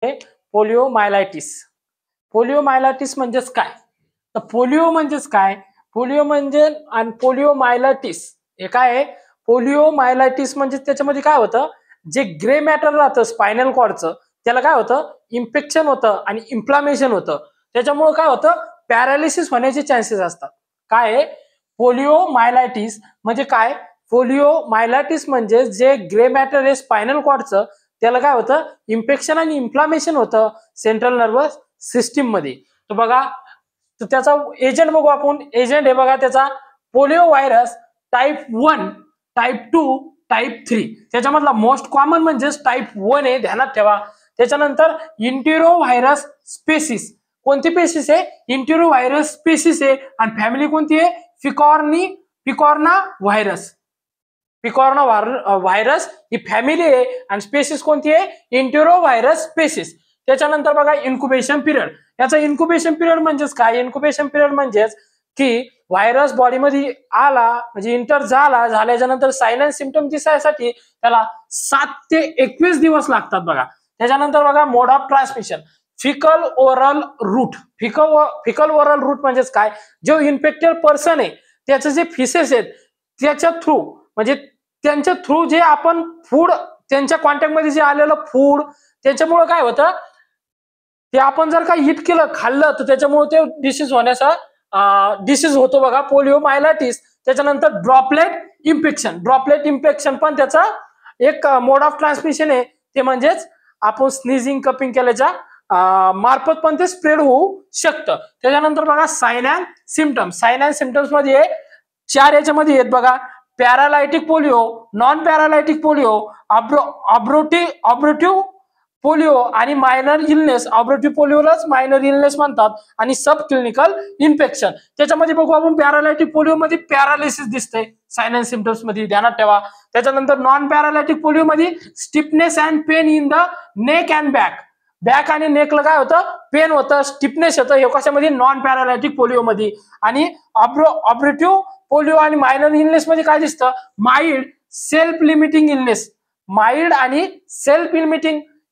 पोलिओमायलायटिस. पोलिओमायलायटिस म्हणजेच काय? तर पोलिओ म्हणजेच काय? पोलिओ म्हणजे आणि पोलिओमायलायटिस हे काय आहे? पोलिओमायलायटिस म्हणजे त्याच्यामध्ये काय होतं, जे ग्रे मॅटर राहतं स्पायनल कॉर्डचं त्याला काय होतं, इन्फेक्शन होतं आणि इन्फ्लामेशन होतं. त्याच्यामुळे काय होतं, पॅरालिसिस होण्याचे चान्सेस असतात. काय आहे पोलिओमायलायटिस म्हणजे काय? पोलिओमायलायटिस म्हणजे जे ग्रे मॅटर आहे स्पायनल कॉर्डचं त्याला काय होतं, इन्फेक्शन आणि इन्फ्लामेशन होतं सेंट्रल नर्वस सिस्टीम मध्ये. तर बघा, तर त्याचा एजंट बघू आपण. एजंट हे बघा त्याचा polio virus type 1, type 2, type 3. त्याच्यामधला मोस्ट कॉमन म्हणजे टाईप 1 आहे, ध्यानात ठेवा. त्याच्यानंतर इंटिरो व्हायरस स्पेसिस. कोणती स्पेसिस आहे? इंटिरो व्हायरस स्पेसिस आहे. आणि फॅमिली कोणती आहे? पिकॉर्ना व्हायरस. पिकॉर्ना व्हायरस ही फॅमिली आहे आणि स्पेसिस कोणती आहे? इंटिरो व्हायरस स्पेसिस. त्याच्यानंतर बघा इन्क्युबेशन पिरियड. याचा इन्क्युबेशन पिरियड म्हणजेच काय? इन्क्युबेशन पिरियड म्हणजेच की व्हायरस बॉडीमध्ये आला म्हणजे इंटर झाल्याच्या नंतर साइन अँड सिम्पटम दिसायसाठी त्याला 7 ते 21 दिवस लागतात बघा. त्याच्यानंतर बघा mode of transmission. Faecal oral route. Faecal oral route म्हणजेच काय? जो इन्फेक्टेड पर्सन आहे त्याचे जे फिसेस आहेत त्याच्या थ्रू म्हणजे त्यांच्या थ्रू जे आपण फूड त्यांच्या कॉन्टॅक्ट मध्ये जे आलेलं फूड त्याच्यामुळे काय होतं, ते आपण जर का हिट केलं खाल्लं तर त्याच्यामुळे ते डिसीज होतो बघा, पोलिओमायलायटिस. त्याच्यानंतर ड्रॉपलेट इन्फेक्शन पण त्याचा एक मोड ऑफ ट्रान्समिशन आहे. ते म्हणजेच आपण स्नीजिंग कपिंग केल्याच्या मार्फत पण ते स्प्रेड होऊ शकतं. त्याच्यानंतर बघा साइन अँड सिम्पटम्स मध्ये 4 याच्यामध्ये आहेत बघा. पॅरालायटिक पोलिओ, नॉन पॅरालायटिक पोलिओ, ऑब्रोटिव्ह पोलिओ आणि मायनर इलनेस. ऑब्रोटिव्ह पोलिओलाच मायनर इलनेस म्हणतात. आणि सब क्लिनिकल इन्फेक्शन. त्याच्यामध्ये बघू आपण पॅरालायटिक पोलिओ मध्ये पॅरालिसिस दिसते साइन अँड सिम्पटम्स मध्ये, ध्यानात ठेवा. त्याच्यानंतर नॉन पॅरालायटिक पोलिओ मध्ये stiffness and pain in the neck and back आणि नेकला काय होतं, पेन होतं, स्टिफनेस होतं. हे कशामध्ये? नॉन पॅरालायटिक पोलिओ मध्ये. आणि ऑब्रोटिव्ह पोलिओ आणि मायनर इलनेस मध्ये काय दिसतं? माइल्ड सेल्फ लिमिटिंग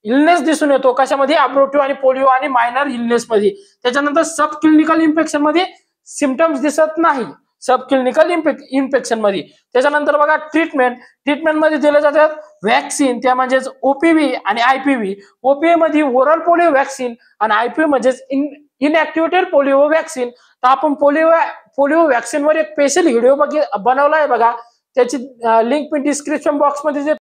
इलनेस दिसून येतो. कशामध्ये? ऑब्रोटिव्ह आणि पोलिओ आणि मायनर इलनेस मध्ये. त्याच्यानंतर सब क्लिनिकल इन्फेक्शन मध्ये सिम्पटम्स दिसत नाही, सब क्लिनिकल इन्फेक्शन मध्ये. त्याच्यानंतर बघा ट्रीटमेंट मध्ये दिले जातात व्हॅक्सिन, त्या म्हणजेच ओपीव्ही आणि आयपीव्ही. ओपीव्ही मध्ये ओरल पोलिओ व्हॅक्सिन आणि आयपीव्ही म्हणजेच इनएक्टिव्हेटेड पोलिओ व्हॅक्सिन. तर आपण पोलिओ व्हॅक्सिन वर एक स्पेशल व्हिडिओ बनवला आहे बघा, त्याची लिंक मी डिस्क्रिप्शन बॉक्स मध्ये